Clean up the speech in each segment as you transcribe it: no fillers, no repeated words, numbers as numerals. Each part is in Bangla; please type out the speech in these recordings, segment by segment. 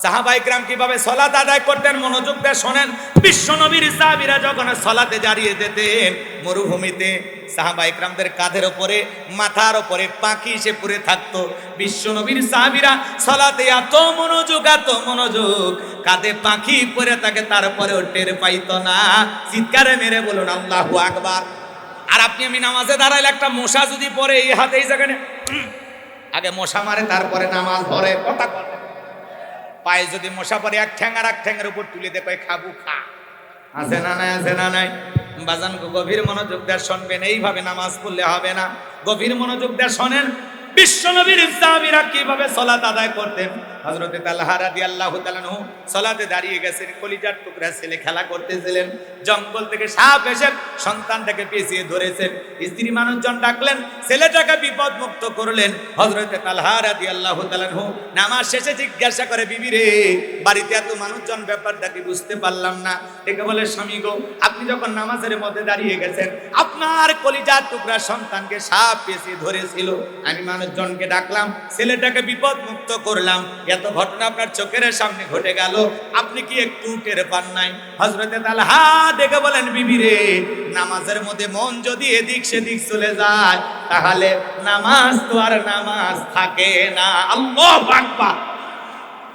সাহাবায়ে কেরাম কিভাবে সালাত আদায় করতেন মনোযোগ দিয়ে শুনেন। বিশ্বনবীর সাহাবীরা যখন সালাতে দাঁড়িয়ে যেতেন মরুভূমিতে, সাহাবায়ে কেরামদের কাঁধের উপরে মাথার উপরে পাখি এসে পড়ে থাকতো। বিশ্বনবীর সাহাবীরা সালাতে এত মনোযোগ কাঁধে পাখি পড়ে থাকে, তারপরেও টের পাইতো না। চিৎকারে মেরে বলুন আল্লাহু আকবার। আর আপনি আমি নামাজে দাঁড়াইলে একটা মশা যদি পড়ে এই হাতে এই জায়গায় আগে মশা মারে তারপরে নামাজ ধরে, কথা বলে পায়ে যদি মশা পড়ে এক ঠ্যাং আর এক ঠ্যাঙের উপর তুলে দেয় খাবু খা। আছে না নাই? আছে না নাই? বাজান গভীর মনোযোগ দিয়ে শুনবেন, এইভাবে নামাজ পড়লে হবে না। গভীর মনোযোগ দিয়ে শোনেন বিশ্বনবীর সাহাবীরা কিভাবে সালাত আদায় করতেন। হযরত তালহা রাদিয়াল্লাহু তাআলা আনহু সালাতে দাঁড়িয়ে গেছেন, কলিজার টুকরা ছেলে খেলা করতেছিলেন। জঙ্গল থেকে সাপ এসে সন্তানটাকে পেঁচিয়ে ধরেছেন। স্ত্রী মানুষজন ডাকলেন, ছেলেটাকে বিপদ মুক্ত করলেন। হযরত তালহা রাদিয়াল্লাহু তাআলা আনহু নামাজ শেষে জিজ্ঞাসা করে, বিবি রে, বাড়িতে এত মানুষজন, ব্যাপারটা কি বুঝতে পারলাম না। ডেকে বলে, স্বামী গো, আপনি যখন নামাজের মধ্যে দাঁড়িয়ে গেছেন, আপনার কলিজার টুকরা সন্তানকে সাপ পেঁচিয়ে ধরেছিল, আমি মানুষজনকে ডাকলাম, ছেলেটাকে বিপদ মুক্ত করলাম, এত ঘটনা আপনার চোখের সামনে ঘটে গেল, আপনি কি একটু টের পান নাই? হযরত তালহা ডেকে বলেন, বিবি রে, নামাজের মধ্যে মন যদি এদিক সেদিক চলে যায়, তাহলে নামাজ তো আর নামাজ থাকে না। আল্লাহু আকবার।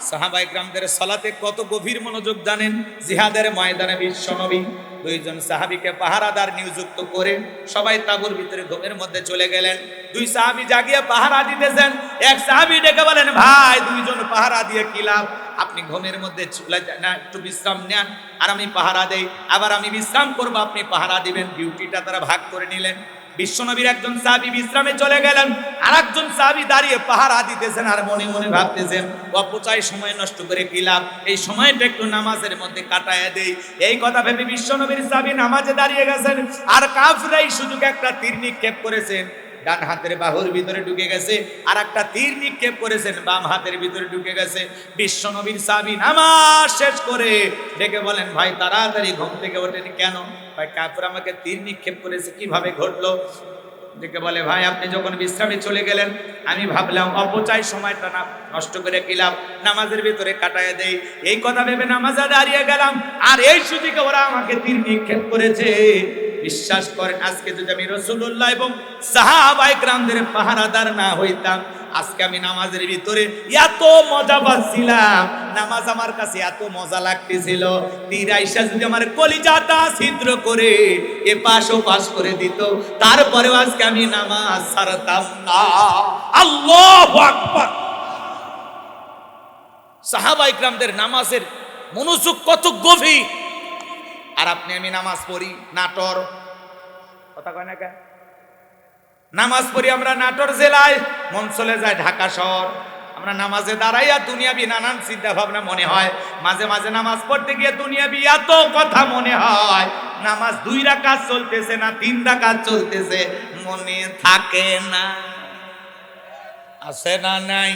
সাহাবায়ে কেরামদের সালাতে কত গভীর মনোযোগ জানেন। জিহাদের ময়দানে বিশ্বনবী দুইজন সাহাবীকে পাহারাদার নিযুক্ত করে সবাই তাঁবুর ভিতরে ঘুমের মধ্যে চলে গেলেন। দুই সাহাবী জাগিয়ে পাহারা দিতেছেন। এক সাহাবী ডেকে বলেন, ভাই, দুইজন পাহারা দিয়ে কি লাভ? আপনি ঘুমের মধ্যে চলে যান না, একটু বিশ্রাম নেন, আর আমি পাহারা দেই, আবার আমি বিশ্রাম করব, আপনি পাহারা দিবেন। ডিউটিটা তারা ভাগ করে নিলেন। বিশ্বনবীর একজন সাহাবী বিশ্রামে চলে গেলেন, আর একজন সাহাবী দাঁড়িয়ে পাহারা দিতেছেন, আর মনে মনে ভাবতেছেন, অপচয় সময় নষ্ট করে কি লাভ, এই সময়টা একটু নামাজের মধ্যে কাটায় দেই। এই কথা ভেবে বিশ্বনবীর সাহাবী নামাজে দাঁড়িয়ে গেছেন, আর কাফিররা এই সুযোগ একটা তীর নিক্ষেপ করেছেন, ডান হাতের বাহুর ভিতরে ঢুকে গেছে, আর একটা তীর নিক্ষেপ করেছেন, বাম হাতের ভিতরে ঢুকে গেছে। বিশ্বনবীর সাহাবী নামাজ শেষ করে ডেকে বলেন, ভাই, তাড়াতাড়ি ঘুম থেকে ওঠেন কেন? ভাই, কাফির আমাকে তীর নিক্ষেপ করেছে, কিভাবে ঘটলো? ডেকে বলে, ভাই, আপনি যখন বিশ্রামে চলে গেলেন, আমি ভাবলাম অপচয় সময়টা না নষ্ট করে কি লাভ, নামাজের ভিতরে কাটায় দেই। এই কথা ভেবে নামাজে দাঁড়িয়ে গেলাম, আর এই সুযোগে ওরা আমাকে তীর নিক্ষেপ করেছে। বিশ্বাস করেন, আজকে যদি আমি রাসূলুল্লাহ এবং সাহাবায়ে কেরামদের পাহারাদার না হইতাম, আজকে আমি নামাজের ভিতরে এত মজা পাচ্ছিলাম, নামাজ আমার কাছে এত মজা লাগতেছিল, তীর আইসা যদি আমার কলিজাটা ছিদ্র করে এপাশ ওপাশ করে দিত, তারপরেও আজকে আমি নামাজ ছাড়তাম না। আল্লাহু আকবার। সাহাবায়ে কেরামদের নামাজের মনোযোগ কত গভীর। আর আপনি আমি নামাজ পড়ি নাটোর, কথা কয় না কেন? নামাজ পড়ি আমরা নাটোর জেলায়, মন চলে যায় ঢাকা শহর। আমরা নামাজে দাঁড়াইয়া দুনিয়াবি নানান চিন্তা ভাবনা মনে হয়, মাঝে মাঝে নামাজ পড়তে গিয়ে দুনিয়াবি এত কথা মনে হয়, নামাজ 2 রাকাত চলতেছে না 3 রাকাত চলতেছে, মনে থাকে না। আছে না নাই?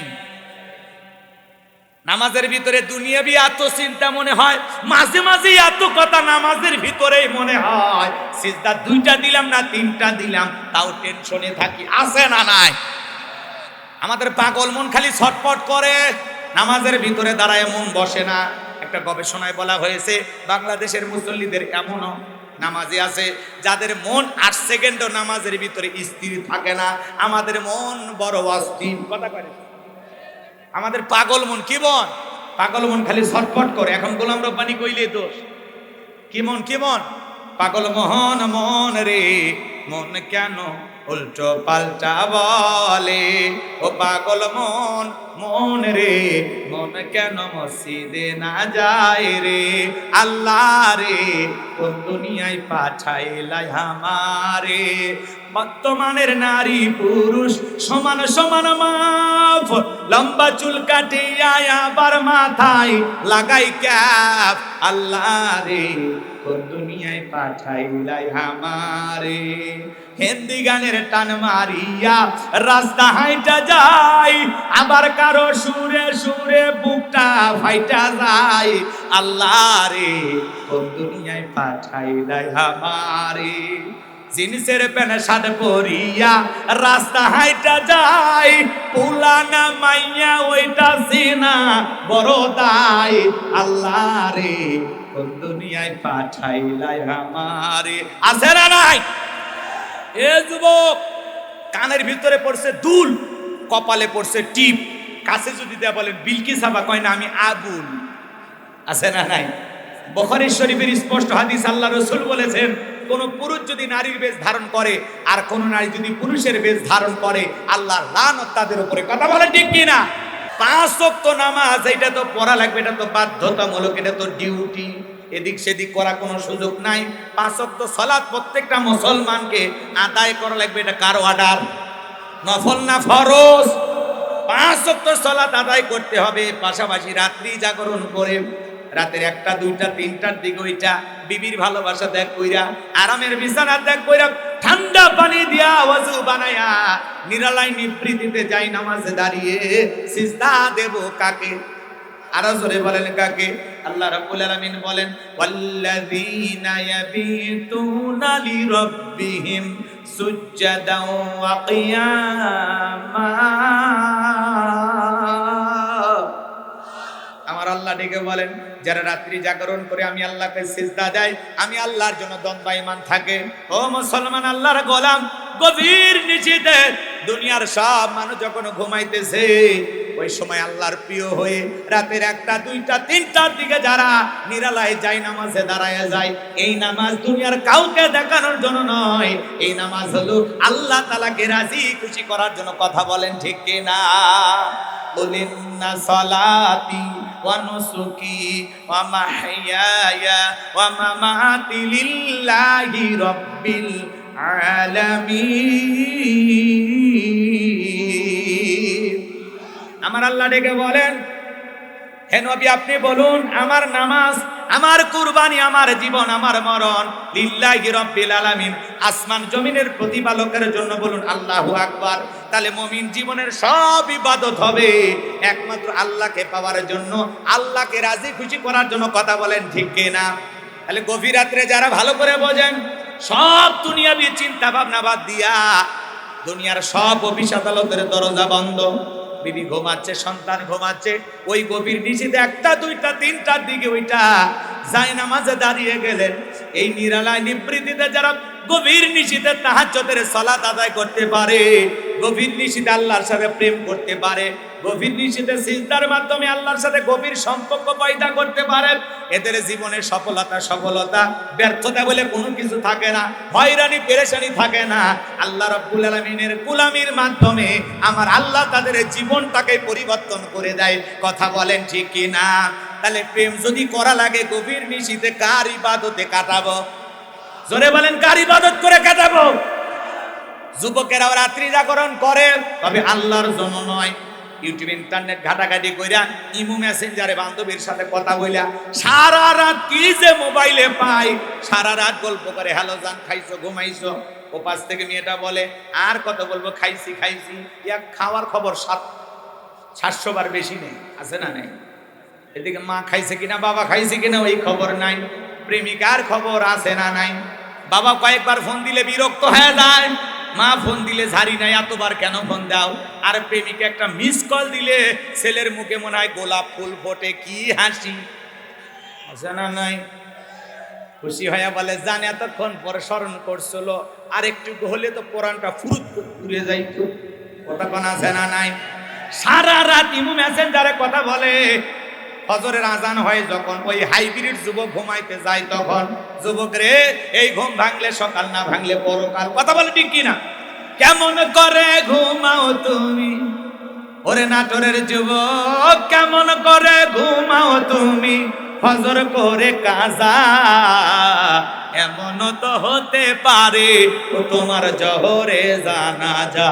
নামাজের ভিতরে দুনিয়াবি এত চিন্তা মনে হয়, মাঝে মাঝে এত কথা নামাজের ভিতরেই মনে হয়, সিজদা 2টা দিলাম না 3টা দিলাম, তাও টেনশনে থাকি। আছে না নাই? আমাদের পাগল মন খালি ছটফট করে, নামাজের ভিতরে দাঁড়ায় মন বসে না। একটা গবেষণায় বলা হয়েছে, বাংলাদেশের মুসল্লিদের এমনও নামাজি আছে যাদের মন 8 সেকেন্ডও নামাজের ভিতরে স্থির থাকে না। আমাদের মন বড় অস্থির, কথা করে। আমাদের পাগল মন, কি মন? পাগল মন খালি ছটফট করে। এখন গোলাম রব্বানি কইলে দোষ। কি মন? কি মন? পাগল মোহন মন রে, মন কেন উল্টো পাল্টা বলে, ও পাগল মন মন রে, মন কেন মসজিদে না যায় রে, আল্লাহ রে, কোন দুনিয়ায় পাঠাইলাই আমারে। বর্তমানের নারী পুরুষ সমান সমান মাপ, লম্বা চুল কাটিয়া আবার মাথায় লাগাই ক্যাপ, আল্লাহ রে, কোন দুনিয়ায় পাঠাইলাই আমারে। হিন্দি গানের টান মারিয়া রাস্তা হাইটা যায়, আবার কারো সুরে সুরে বুকটা ফাইটা যায়, আল্লাহ রে, কোন দুনিয়ায় পাঠাইলাই আমারে। জিনিসের প্যান্ট শার্ট পরিয়া রাস্তা হাইটা যায়, পুলানা মাইয়া ওইটা সিনা বড় দাই। আল্লাহ রে কোন দুনিয়ায় পাঠাইলাই আমারে। আছে না নাই? এ যুবক, কানের ভিতরে পড়ছে দুল, কপালে পড়ছে টিপ, কাছে যদি দেয়া বলেন বিলকিস আবা কয় না আমি আগুন। আছে না নাই? বুখারী শরীফের স্পষ্ট হাদিস, আল্লাহ রাসূল বলেছেন কোন পুরুষ যদি নারীর বেশ ধারণ করে আর কোন নারী যদি পুরুষের বেশ ধারণ করে, আল্লাহর লানত তাদের উপরে। কথা বলেন ঠিক কি না? 5 ওয়াক্ত নামাজ এটা তো পড়া লাগবে, এটা তো বাধ্যতামূলক, এটা তো ডিউটি, এদিক সেদিক করা কোনো সুযোগ নাই। 5 ওয়াক্ত সালাত প্রত্যেকটা মুসলমানকে আদায় করা লাগবে, এটা কার অর্ডার? নফল না ফরজ? 5 ওয়াক্ত সালাত আদায় করতে হবে। পাশাপাশি রাত্রি জাগরণ করে রাতের 1টা 2টা 3টার দিকে ওইটা বিবির ভালোবাসা ত্যাগ কইরা, আরামের বিছানা ত্যাগ কইরা, ঠান্ডা পানি দিয়া ওযু বানায়া নিরালাই নিবৃত্তিতে যাই নামাজে দাঁড়িয়ে সিজদা দেব কাকে? আরো জোরে বলেন কাকে? আল্লাহ রাব্বুল আলামিন বলেন ওয়াল্লাযীনা ইয়াবিতুনা লিরাব্বিহিম সুজদাও ওয়া কিয়ামা। আমার আল্লাহ ডেকে বলেন যারা রাত্রি জাগরণ করে আমি আল্লাহকে সিজদা দেয়, আমি আল্লাহর জন্য দণ্ডায়মান থাকে। ও মুসলমান, আল্লাহর গোলাম, গভীর নিশীথে দুনিয়ার সব মানুষ যখন ঘুমাইতেছে, ওই সময় আল্লাহর প্রিয় হয়ে রাতের 1টা 2টা 3টার দিকে যারা নিরালায় যায় নামাজে দাঁড়ায় যায়, এই নামাজ দুনিয়ার কাউকে দেখানোর জন্য নয়, এই নামাজ হলো আল্লাহ তাআলাকে রাজি খুশি করার জন্য। কথা বলেন ঠিক কিনা? ইন্না সালাতি ওয়া নুসুকি ওয়া মাহইয়ায়া ওয়া মামাতি লিল্লাহি রাব্বিল আলামিন। আমার আল্লাহ ডেকে বলেন, হে নবী আপনি বলুন আমার নামাজ, আমার কুরবানি, আমার জীবন, আমার মরণ লিল্লাহি রাব্বিল আলামিন, আসমান জমিনের প্রতিপালকের জন্য। বলুন আল্লাহু আকবার। তাহলে মুমিন জীবনের সব ইবাদত হবে একমাত্র আল্লাহকে পাওয়ার জন্য, আল্লাহকে রাজি খুশি করার জন্য। কথা বলেন ঠিক কিনা? তাহলে গভীর রাত্রে যারা ভালো করে বোঝেন, সব দুনিয়াবি চিন্তা ভাবনা বাদ দিয়া দুনিয়ার সব অফিস আদালতের দরজা বন্ধ, বিবি ঘুমাচ্ছে, সন্তান ঘুমাচ্ছে, ওই গভীর নিশীথে 1টা 2টা 3টার দিকে ওইটা যায় নামাজে দাঁড়িয়ে গেলেন। এই নিরালায় নিবৃত্তিতে যারা গভীর নিশীথে তাহাজ্জুদের সালাত আদায় করতে পারে, গভীর নিশীথে আল্লাহর সাথে প্রেম করতে পারে, গভীর নিশীথে সিজদার মাধ্যমে আল্লাহর সাথে গভীর সম্পর্ক পয়দা করতে পারে, এদের জীবনে সফলতা ব্যর্থতা বলে কোনো কিছু থাকে না, হয়রানি পেরেশানি থাকে না। আল্লাহ রাব্বুল আলামিনের গোলামির মাধ্যমে আমার আল্লাহ তাদের জীবনটাকে পরিবর্তন করে দেয়। কথা বলেন ঠিক কি না? তাহলে প্রেম যদি করা লাগে গভীর নিশীথে কার ইবাদতে কাটাবো? জোরে বলেন কার ইবাদত করে কাটাবো? যুবকেরাও রাত্রি জাগরণ করে, তবে আল্লাহর জন্য নয়। ইউটিউব ইন্টারনেট ঘাটাঘাটি কইরা, ইমো মেসেঞ্জারে বান্ধবীর সাথে কথা বইলা সারা রাত কি যে মোবাইলে পাই, সারা রাত গল্প করে, হ্যালো জান খাইছো ঘুমাইছো। ও পাশ থেকে মেয়েটা বলে আর কত বলবো, খাইছি খাইছি। এক খাওয়ার খবর 700 বার বেশি নেই। আছে না নেই? এদিকে মা খাইছে কিনা, বাবা খাইছে কিনা ওই খবর নাই। প্রেমিকার খবর আছে না নাই? বাবা কয়েকবার ফোন দিলে বিরক্ত হয়ে যায়, মা ফোন দিলে ঝাড়ি নাই, এতবার কেন ফোন দাও? আর প্রেমিকা একটা মিস কল দিলে ছেলের মুখে মনে হয় গোলাপ ফুল ফোটে, কি হাসি। আছে না নাই? খুশি হয়ে বলে জান এতক্ষণ পরে স্মরণ করছিল, আর একটু হলে তো কোরআনটা ফুরুত পুড়ে যাইতো। কথা কোন আছে না নাই? সারা রাত ইমো মেসেঞ্জারে কথা বলে। ফজরের আজান হয় যখন, ওই হাইব্রিড যুবক ঘুমাইতে যায় তখন, যুবক রে এই ঘুম ভাঙলে সকাল, না ভাঙলে পরকাল। কথা বলে ঠিক কিনা? কেমন করে ঘুমাও তুমি ওরে নাটোরের যুবক, কেমন করে ঘুমাও তুমি ফজর করে কাজা, এমন তো হতে পারে ও তোমার জহরে জানাজা,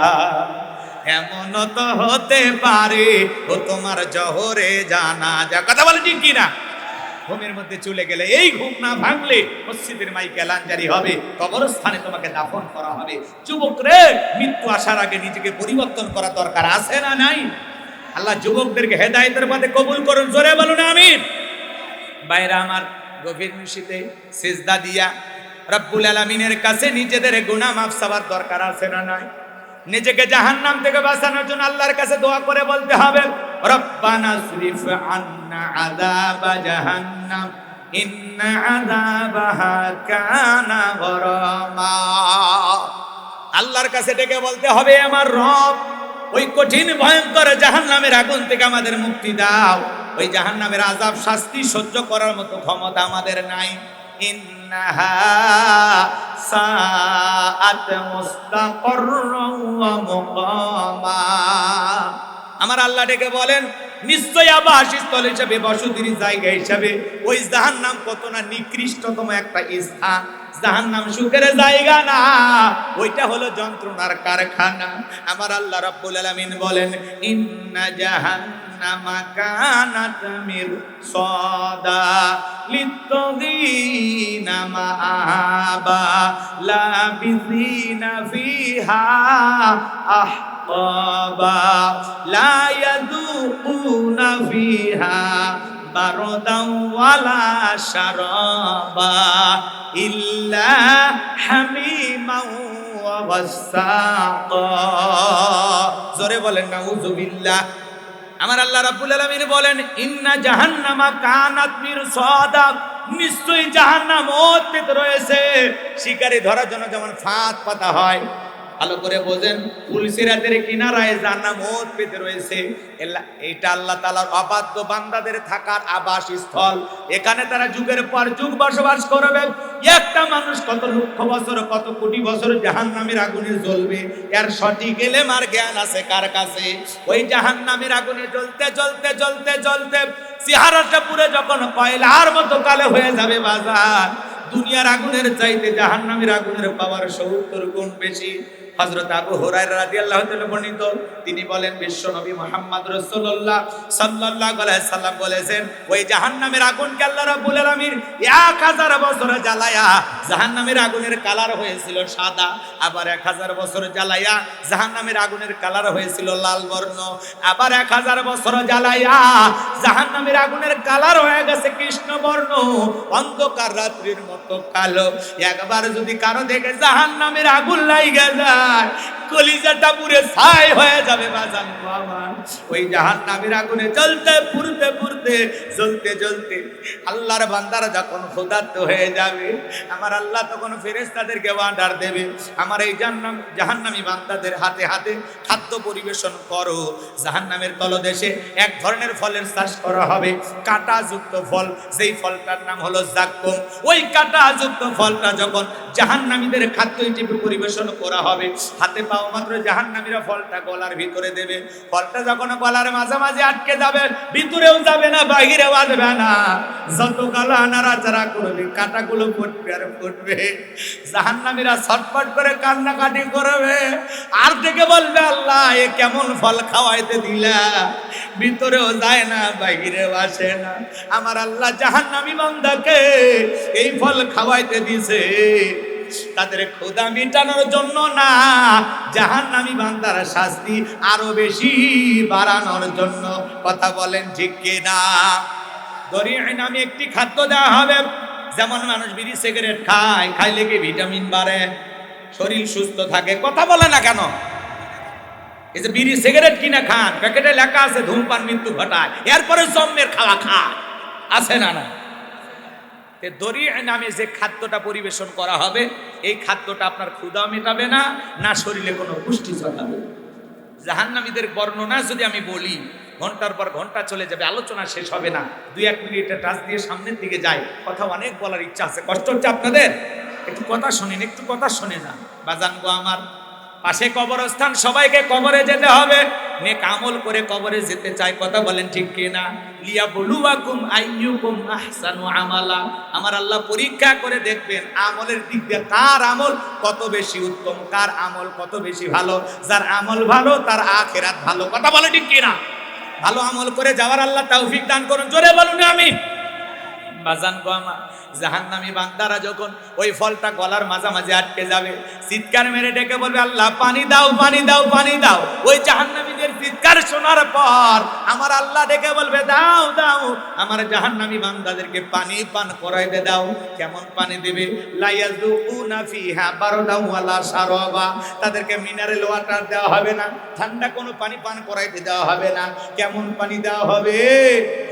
এমন তো হতে পারে ও তোমার জহরে জানাজা। কথা বলে ঠিক কিনা? ঘুমের মধ্যে চলে গেলে, এই ঘুম না ভাঙলে মসজিদের মাইকে লাঞ্জারি হবে, কবরস্থানে তোমাকে দাফন করা হবে। যুবক রে, মৃত্যু আসার আগে নিজেকে পরিবর্তন করা দরকার। আছে না নাই? আল্লাহ যুবকদেরকে হেদায়েতের পথে কবুল করুন। জোরে বলুন আমিন। বাইরা আমার, গভীর নিশীথে সিজদা দিয়া রব্বুল আলামিনের কাছে নিজেদের গুনাহ মাফ চাওয়ার দরকার আছে না নাই? নিজেকে জাহান্নাম থেকে বাঁচানোর জন্য আল্লাহর কাছে দোয়া করে বলতে হবে, রব্বানা সরিফ আন্না আযাবা জাহান্নাম ইন্না আযাবাহা কানা গরামা। আল্লাহর কাছে ডেকে বলতে হবে, আমার রব, ওই কঠিন ভয়ঙ্কর জাহান্নামের আগুন থেকে আমাদের মুক্তি দাও। ওই জাহান্নামের আযাব শাস্তি সহ্য করার মতো ক্ষমতা আমাদের নাই। ইন্নাহা সাআত মুস্তাকররাও ওয়া মুকামা। আমার আল্লাহ ডেকে বলেন, নিশ্চয় আবাসস্থল হিসাবে, বসতির জায়গা হিসাবে ওই জাহান্নাম কত না নিকৃষ্টতম একটা স্থান। জাহান্নাম সুখের জায়গা না, ওইটা হলো যন্ত্রণার কারখানা। আমার আল্লাহ রাব্বুল আলামিন বলেন, ইন্না জাহান্নামা কানাত মিরসাদা লিত্তাগিনা মাআবা লাবিসিনা ফিহা আহকাবা লা ইয়াযুকুনা ফিহা বারদাও ওয়ালা শারাবা ইল্লা হামিমাও ওয়া ওয়াসাকা। জোরে বলেন নাউযুবিল্লাহ। আমার আল্লাহ রাব্বুল আলামিন বলেন, ইন্না জাহান্নামা কানাত মিরসাদা, নিশ্চয়ই জাহান্নাম অতীত রয়েছে। শিকারী ধরার জন্য যেমন ফাঁদ পাতা হয়, ভালো করে বোঝেন, পুলসিরাতের কিনারায় জাহান্নাম ওত পেতে রয়েছে। এটা আল্লাহ তাআলার অবাধ্য বান্দাদের থাকার আবাসস্থল। এখানে তারা যুগের পর যুগ বসবাস করবে। একটা মানুষ কত লক্ষ বছর, কত কোটি বছর জাহান্নামের আগুনে জ্বলবে, এর সঠিক এলেম আর জ্ঞান আছে কার কাছে? ওই জাহান্নামের আগুনে জ্বলতে জ্বলতে জ্বলতে জ্বলতে চেহারাটা পুরো যখন কয়লার মতো কালো হয়ে যাবে বাজার, দুনিয়ার আগুনের চাইতে জাহান্নামের আগুনের পাওয়ার 70 গুণ বেশি। হযরত আবু হুরায়রা রাদিয়াল্লাহু তাআলা বর্ণিত, তিনি বলেন, বিশ্বনবী মুহাম্মদ রাসূলুল্লাহ সাল্লাল্লাহু আলাইহি সাল্লাম বলেছেন, ওই জাহান্নামের আগুনকে আল্লাহ রাব্বুল আলামিন 1000 বছর জ্বালায়া জাহান্নামের আগুনের কালার হয়েছিল সাদা, আবার 1000 বছর জ্বালায়া জাহান্নামের আগুনের কালার হয়েছিল লাল বর্ণ, আবার 1000 বছর জ্বালায়া জাহান্নামের আগুনের কালার হয়ে গেছে কৃষ্ণ বর্ণ, অন্ধকার রাত্রির মতো কালো। একবার যদি কারো দেখে জাহান্নামের আগুন লাগা যায়, কলিজাটা পুরে ছাই হয়ে যাবে বাজান বাবা। ওই জাহান্নামের আগুনে জ্বলতে পুড়তে পুড়তে জ্বলতে জ্বলতে আল্লাহর বান্দারা যখন ক্ষুধার্ত হয়ে যাবে, আমার আল্লাহ তখন ফেরেশতাদেরকে অর্ডার দেবে, আমার এই জাহান্নামী বান্দাদের হাতে হাতে খাদ্য পরিবেশন করো। জাহান্নামের তলদেশে এক ধরনের ফলের চাষ করা হবে, কাঁটাযুক্ত ফল, যেই ফলটার নাম হলো জাক্কুম। ওই কাঁটাযুক্ত ফলটা যখন জাহান্নামীদের খাদ্য হিসেবে পরিবেশন করা হবে, হাতে পাওয়া মাত্র জাহান্নামীরা ফলটা গলার ভিতরে দেবে। ফলটা যখন গলার মাঝামাঝি আটকে যাবে, ভিতরেও যাবে না, বাহিরেও আসবে না, যত গলা নাড়াচাড়া করবে কাঁটাগুলো ফুটবে আর ফুটবে। জাহান্নামীরা ছটফট করে কান্নাকাটি করবে, আর থেকে বলবে, আল্লাহ এ কেমন ফল খাওয়াইতে দিলা, ভিতরেও যায় না, বাহিরেও আসে না। আমার আল্লাহ জাহান্নামী বান্দাকে এই ফল খাওয়াইতে দিছে তাদের ক্ষুধা মিটানোর জন্য না, জাহান্নামী বান্দার শাস্তি আরো বেশি বাড়ানোর জন্য। কথা বলেন ঠিক কিনা? দরিয়া নামে একটি খাদ্য দেওয়া হবে। যেমন মানুষ বিড়ি সিগারেট খায়, খাইলে কি ভিটামিন বাড়ে, শরীর সুস্থ থাকে? কথা বলে না কেন? এই যে বিড়ি সিগারেট কিনা খান, প্যাকেটে লেখা আছে ধূমপান মৃত্যু ঘটায়, এরপরে জম্মের খাওয়া খায়, আছে না? না। দরিয়া নামে যে খাদ্যটা পরিবেশন করা হবে, এই খাদ্যটা আপনার ক্ষুধা মেটাবে না, না শরীরে কোনো পুষ্টি জোগাবে। জাহান্নামীদের বর্ণনা যদি আমি বলি, ঘন্টার পর ঘন্টা চলে যাবে, আলোচনা শেষ হবে না। 2-1 মিনিটের টাচ দিয়ে সামনের দিকে যাই, কথা অনেক বলার ইচ্ছা আছে। কষ্ট হচ্ছে আপনাদের? একটু কথা শোনেন, একটু কথা শুনে যান বাজান গো আমার। পাশে কবরস্থান, সবাইকে কবরে যেতে হবে, নেক আমল করে কবরে যেতে চাই। কথা বলেন ঠিক কিনা? লিয়াবলুয়াকুম আইয়ুকুম আহসানু আমালা। আমার আল্লাহ পরীক্ষা করে দেখবেন আমলের দিক দিয়ে কার আমল কত বেশি উত্তম, কার আমল কত বেশি ভালো। যার আমল ভালো তার আখিরাত ভালো। কথা বলে ঠিক কিনা? ভালো আমল করে যাওয়ার আল্লাহ তৌফিক দান করুন। জোরে বলুন আমিন। বাজান গো আমার, জাহান্নামী বান্দারা যখন ওই ফলটা গলার মাঝামাঝি আটকে যাবে, চিৎকার মেরে ডেকে বলবে, আল্লাহ পানি দাও, পানি দাও, পানি দাও। ওই জাহান্নামীদের চিৎকার চিৎকার শোনার পর আমার আল্লাহ ডেকে বলবে দাও দাও আমার জাহান্নামী বান্দাদেরকে পানি পান করাইতে দাও। কেমন পানি দেবে? লা ইয়াযুকুনা ফিহা বারদাও ওয়ালা শারাবা, তাদেরকে মিনারেল ওয়াটার দেওয়া হবে না, ঠান্ডা কোনো পানি পান করাইতে দেওয়া হবে না। কেমন পানি দেওয়া হবে?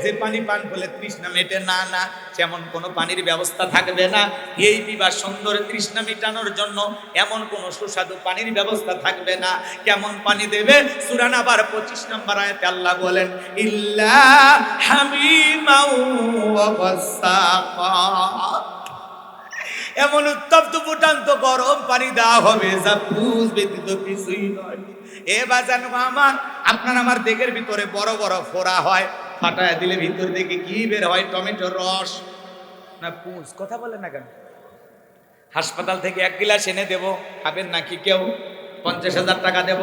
যে পানি পান করলে তৃষ্ণা মেটে না, না যেমন কোনো পানির ব্যবস্থা থাকবে না। এই বিবাহ সুন্দর তৃষ্ণা মেটানোর জন্য এমন কোনো সুস্বাদু পানির ব্যবস্থা থাকবে না। কেমন পানি দেবে? সূরা নাবার 25 নম্বর আয়াতে আল্লাহ বলেন ইল্লা হামিমাও ওয়া গাসসাকা, এমন উত্তপ্ত ফুটান্ত গরম পানি দেওয়া হবে যা পুষ ব্যতীত কিছুই নয়। এ বাজান আমার আপনার আমার দেহের ভিতরে বড় বড় ফোড়া হয়, ফাটায় দিলে ভিতর থেকে কি বের হয়? টমেটোর রস না পুষ? কথা বলেন না কেন? হাসপাতাল থেকে 1 গ্লাস এনে দেব, খাবেন নাকি কেউ? 50,000 টাকা দেব,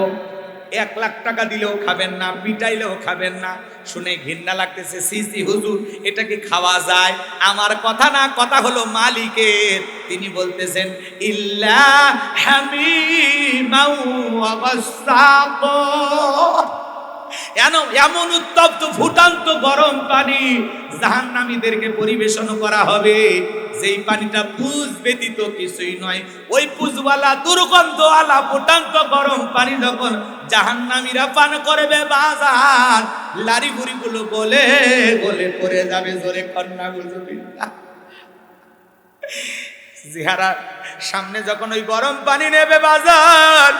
1 লাখ টাকা দিলেও খাবেন না, পিটাইলেও খাবেন না। শুনে ঘৃণা লাগতেছে, সি হুজুর এটা কি খাওয়া যায়? আমার কথা না, কথা হলো মালিকের। তিনি বলতেছেন ইল্লা হামিমাও ওয়া গাসসাকা, এমন উত্তপ্ত ফুটান্ত গরম পানি জাহান্নামীদেরকে পরিবেশন করা হবে যেই পানিটা পুষ ব্যতীত কিছুই নয়। ওই পুষওয়ালা দুর্গন্ধওয়ালা ফুটান্ত গরম পানি যখন জাহান্নামীরা পান করবে বাজার, লারি বুড়িগুলো গলে গলে পড়ে যাবে। জোরে কন্যা গুজবিল্লাহ। জিহারা সামনে যখন ওই গরম পানি নেবে বাজার,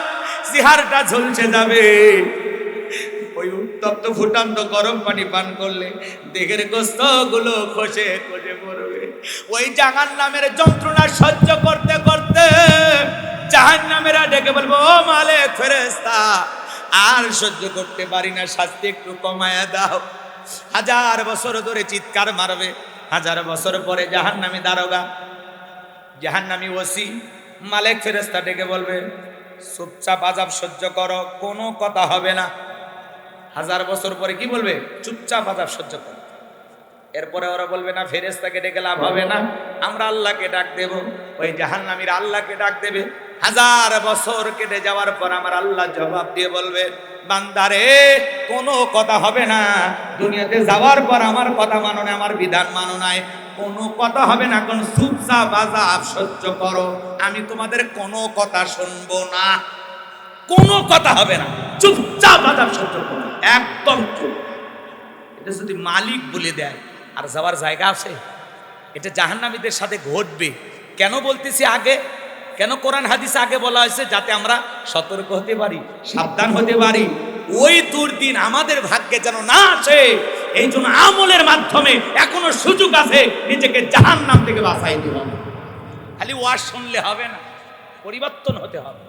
জিহারটা ঝলসে যাবে। ওই উত্তপ্ত ফুটান্ত গরম পানি পান করলে দেহের গোস্ত গুলো খসে খসে পড়বে। ওই জাহান্নামের যন্ত্রণা সহ্য করতে করতে জাহান্নামেরা ডেকে বলবো ও মালিক ফেরেশতা, আর সহ্য করতে পারি না, শাস্তি একটু কমায়া দাও। 1000 বছর ধরে চিৎকার মারবে। 1000 বছর পরে জাহান্নামী দারোগা, জাহান্নামী ওসি, মালিক ফেরেশতা ডেকে বলবে চুপচাপ আযাব সহ্য করো, কোনো কথা হবে না। 1000 বছর পরে কি বলবে? চুপচাপ আযাব সহ্য করো। এরপরে ওরা বলবে না ফেরেশতাকে ডেকে লাভ হবে না, আমরা আল্লাহকে ডাক দেব। ওই জাহান্নামীরা আল্লাহকে ডাক দেবে। 1000 বছর কেটে যাওয়ার পর আমার আল্লাহ জবাব দিয়ে বলবে বান্দারে কোনো কথা হবে না, দুনিয়াতে যাওয়ার পর আমার কথা মানো না, আমার বিধান মানো নাই, কোনো কথা হবে না, কোন চুপচাপ আযাব সহ্য করো, আমি তোমাদের কোনো কথা শুনবো না, কোনো কথা হবে না, চুপচাপ আযাব সহ্য করো, একদম চুপ। এটা যদি মালিক বলে দেয় আর যাওয়ার জায়গা আছে? এটা জাহান্নামীদের সাথে ঘটবে। কেন বলতেছি আগে? কেন কোরআন হাদিসে আগে বলা হয়েছে? যাতে আমরা সতর্ক হতে পারি, সাবধান হতে পারি। ওই দুর্দিন আমাদের ভাগ্যে যেন না আসে, এই জন্য আমলের মাধ্যমে এখনো সুযোগ আছে নিজেকে জাহান্নাম থেকে বাঁচাইতে হবে। খালি ওয়াজ শুনলে হবে না, পরিবর্তন হতে হবে।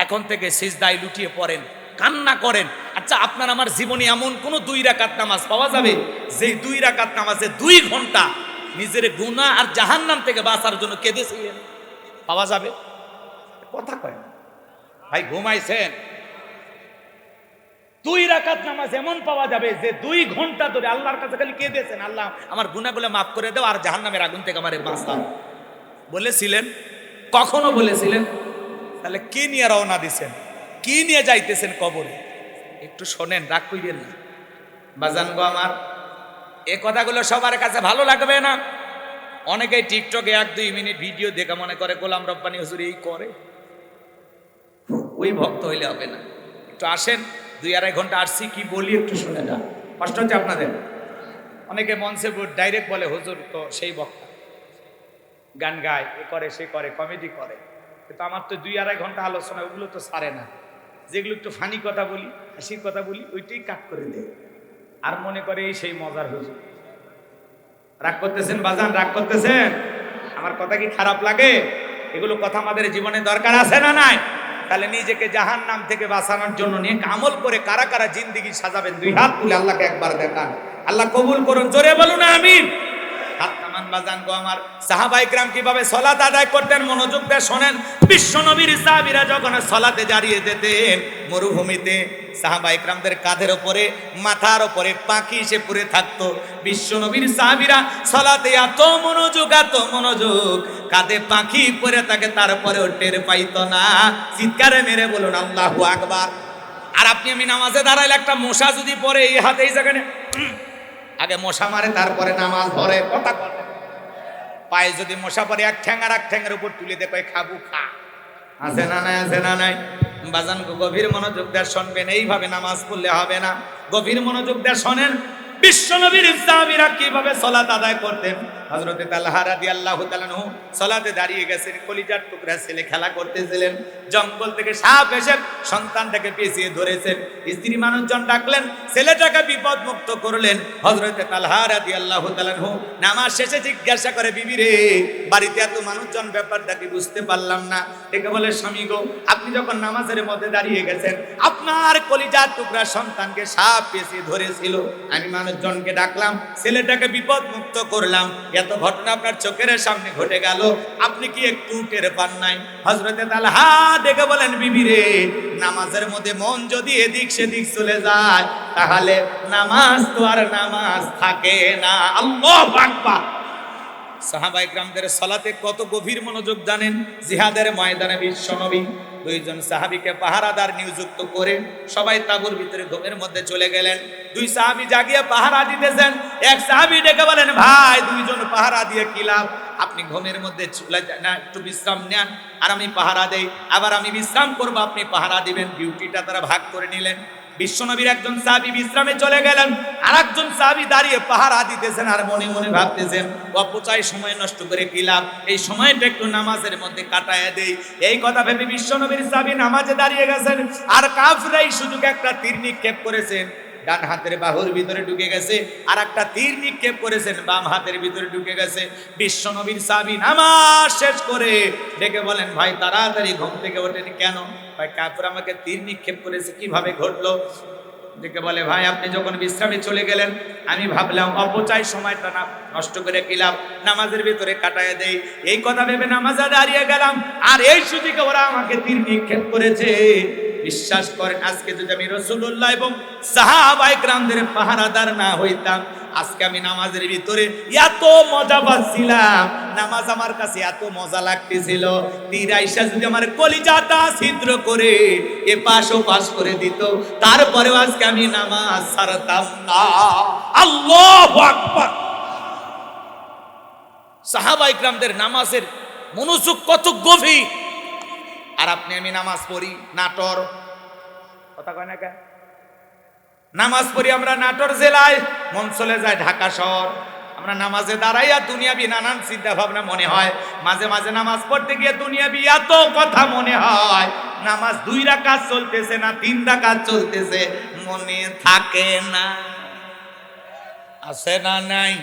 এখন থেকে সিজদায় লুটিয়ে পড়েন, কান্না করেন। আচ্ছা আপনার আমার জীবনে এমন কোন 2 রাকাত নামাজ পাওয়া যাবে যে 2 রাকাত নামাজে 2 ঘন্টা নিজের গুনাহ আর জাহান্নাম থেকে বাঁচার জন্য কেঁদেছিলেন? পাওয়া যাবে? কথা কয় না ভাই, ঘুমাইছেন? 2 রাকাত নামাজ এমন পাওয়া যাবে যে 2 ঘন্টা ধরে আল্লাহর কাছে খালি কেঁদেছেন, আল্লাহ আমার গুনাহগুলো মাফ করে দাও আর জাহান্নামের আগুন থেকে আমারে বাঁচাও। বলেছিলেন? কখনো বলেছিলেন? তাহলে কি নিয়ে রওনা দিছেন? কি নিয়ে যাইতেছেন কবরে? একটু শোনেন, রাগ কইবেন না বাজান গো আমার। এই কথাগুলো সবার কাছে ভালো লাগবে না। অনেকেই টিকটকে 1-2 মিনিট ভিডিও দেখে মনে করে গোলাম রব্বানী হুজুর এই করে। ওই ভক্ত হইলে হবে না। একটু আসেন, 2-2.5 ঘন্টা আসছি, কি বলি একটু শুনে যান। কষ্ট হচ্ছে আপনাদের? অনেকে মঞ্চে ডাইরেক্ট বলে হুজুর তো সেই বক্তা, গান গায়, এ করে সে করে, কমেডি করে। কিন্তু আমার তো 2-2.5 ঘন্টা আলোচনা, ওগুলো তো সারে না। যেগুলো একটু ফানি কথা বলি, হাসির কথা বলি, ওইটাই কাট করে দেয়। আর মনে করে এই সেই মজার হুজুর। রাগ করতেছেন বাজান? রাগ করতেছেন? আমার কথা কি খারাপ লাগে? এগুলো কথা আমাদের জীবনে দরকার আছে না নাই? তাহলে নিজেকে জাহান্নাম থেকে বাঁচানোর জন্য নিয়ে আমল করে কারা কারা জিন্দেগি সাজাবেন? 2 হাত তুলে আল্লাহকে একবার দেখান। আল্লাহ কবুল করুন, জোরে বলুন আমিন। হাত নামান বাজান গো আমার। সাহাবায়ে কেরাম কিভাবে সালাত আদায় করতেন মনোযোগ দিয়ে শোনেন। বিশ্ব নবীর সাহাবীরা যখন সালাতে দাঁড়িয়ে যেতেন মরুভূমিতে, সাহাবায়ে কেরামদের কাঁধের উপরে, মাথার উপরে পাখি এসে পড়ে থাকতো। বিশ্ব নবীর সাহাবীরা সালাতে এত মনোযোগ, কাঁধে পাখি পড়ে থাকে, তারপরেও টের পাইতো না। চিৎকারে মেরে বলুন আল্লাহু আকবার। আর আপনি আমি নামাজে দাঁড়াইলে একটা মশা যদি পড়ে এই হাতে এই জায়গায় আগে মশা মারে তারপরে নামাজ ধরে কথা বলে। পায়ে যদি মশা পড়ে এক ঠ্যাং আর এক ঠ্যাঙের উপর তুলে দেখো খাবু খা। আছে না নাই? আছে না নাই? বাজান গভীর মনোযোগ দিয়ে শুনবেন, এইভাবে নামাজ পড়লে হবে না। গভীর মনোযোগ দিয়ে শোনেন বিশ্বনবীর সাহাবীরা কিভাবে সালাত আদায় করতেন। হযরত তালহা রাদিয়াল্লাহু তাআলা আনহু সালাতে দাঁড়িয়ে গেছেন, কলিজার টুকরা ছেলে খেলা করতেছিলেন, জঙ্গল থেকে সাপ এসে সন্তানটাকে পেঁচিয়ে ধরেছেন। স্ত্রী মানুষজন ডাকলেন, ছেলেটাকে বিপদ মুক্ত করলেন। হযরত তালহা রাদিয়াল্লাহু তাআলা আনহু নামাজ শেষে জিজ্ঞাসা করে, বিবি রে, বাড়িতে এত মানুষজন, ব্যাপারটা কি বুঝতে পারলাম না। ডেকে বলে, স্বামী গো, আপনি যখন নামাজের মধ্যে দাঁড়িয়ে গেছেন, আপনার কলিজার টুকরা সন্তানকে সাপ পেঁচিয়ে ধরেছিল, আমি মানুষজনকে ডাকলাম, ছেলেটাকে বিপদ মুক্ত করলাম, এত ঘটনা আপনার চোখের সামনে ঘটে গেল, আপনি কি একটু টের পান নাই? হযরতে তালহা ডেকে বলেন, বিবি রে, নামাজের মধ্যে মন যদি এদিক সেদিক চলে যায়, তাহলে নামাজ তো আর নামাজ থাকে না। আল্লাহু আকবার। সাহাবায়ে কেরামদের সালাতে কত গভীর মনোযোগ জানেন? জিহাদের ময়দানে বিশ্বনবী দুইজন সাহাবীকে পাহারাদার নিযুক্ত করে সবাই তাঁবুর ভিতরে ঘুমের মধ্যে চলে গেলেন। দুই সাহাবী জাগিয়ে পাহারা দিতেছেন। এক সাহাবী ডেকে বলেন, ভাই, দুইজন পাহারা দিয়ে কি লাভ? আপনি ঘুমের মধ্যে চলে যান না, একটু বিশ্রাম নেন, আর আমি পাহারা দেই, আবার আমি বিশ্রাম করব, আপনি পাহারা দিবেন। ডিউটিটা তারা ভাগ করে নিলেন। বিশ্বনবীর একজন সাহাবী বিশ্রামে চলে গেলেন, আর একজন সাহাবী দাঁড়িয়ে পাহারা দিতেছেন, আর মনে মনে ভাবতেছেন, অপচয় সময় নষ্ট করে কি লাভ, এই সময়টা একটু নামাজের মধ্যে কাটায় দেই। এই কথা ভেবে বিশ্বনবীর সাহাবী নামাজে দাঁড়িয়ে গেছেন, আর কাফিররা এই সুযোগে একটা তীর নিক্ষেপ করেছেন, ডান হাতের বাহুর ভিতরে ঢুকে গেছে, আর একটা তীর নিক্ষেপ করেছেন, বাম হাতের ভিতরে ঢুকে গেছে। বিশ্বনবীর সাহাবী নামাজ শেষ করে ডেকে বলেন, ভাই, তাড়াতাড়ি ঘুম থেকে ওঠেন কেন? ভাই, কাফির আমাকে তীর নিক্ষেপ করেছে, কিভাবে ঘটলো? ডেকে বলে, ভাই, আপনি যখন বিশ্রামে চলে গেলেন, আমি ভাবলাম অপচয় সময়টা না নষ্ট করে কিলাম, নামাজের ভিতরে কাটায় দেই। এই কথা ভেবে নামাজে দাঁড়িয়ে গেলাম, আর এই সুযোগে ওরা আমাকে তীর নিক্ষেপ করেছে। বিশ্বাস করেন, আজকে যদি আমি রাসূলুল্লাহ এবং সাহাবায়ে কেরামদের পাহারাদার না হইতাম, আজকে আমি নামাজের ভিতরে এত মজা পাচ্ছিলাম, নামাজ আমার কাছে এত মজা লাগতেছিল, তীর আইসা যদি আমার কলিজাটা ছিদ্র করে এপাশ ওপাশ করে দিত, তারপরেও আজকে আমি নামাজ ছাড়তাম না। আল্লাহু আকবার। সাহাবায়ে কেরামদের নামাজের মনোযোগ কত গভীর। আর আপনি আমি নামাজ পড়ি নাটোর, কথা কয় না কেন? নামাজ পড়ি আমরা নাটোর জেলায়, মন চলে যায় ঢাকা শহর। আমরা নামাজে দাঁড়াইয়া দুনিয়াবি নানান চিন্তা ভাবনা মনে হয়, মাঝে মাঝে নামাজ পড়তে গিয়ে দুনিয়াবি এত কথা মনে হয়, নামাজ 2 রাকাত চলতেছে না 3 রাকাত চলতেছে, মনে থাকে না। আছে না নাই?